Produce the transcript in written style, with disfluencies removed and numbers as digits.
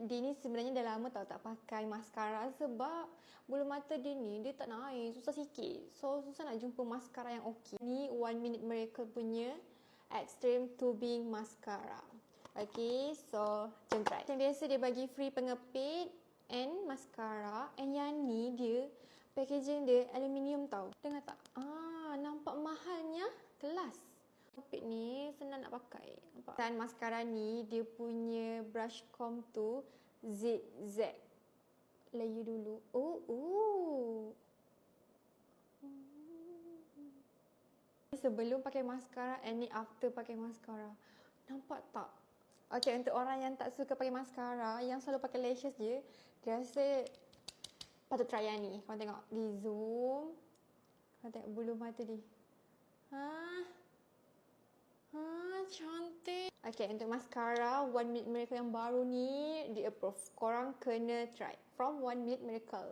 dia ni sebenarnya dah lama tau tak pakai maskara sebab bulu mata dia ni dia tak naik, susah sikit. So susah nak jumpa maskara yang okey. Ni One Minute Miracle punya Extreme Tubing Mascara. Okay, so jom try. Macam biasa dia bagi free pengepit and maskara. And yang ni dia packaging dia aluminium tau. Dengar tak? Nampak mahalnya kelas. Pengepit ni senang nak pakai. Nampak? Dan maskara ni dia punya brush comb tu zigzag. Layer dulu. Sebelum pakai maskara and ni after pakai maskara. Nampak tak? Okay, untuk orang yang tak suka pakai maskara, yang selalu pakai lashes je, dia rasa patut try yang ni. Korang tengok, di zoom. Korang tengok bulu mata dia. Cantik. Okay, untuk maskara One Minute Miracle yang baru ni, di approve. Korang kena try. From One Minute Miracle.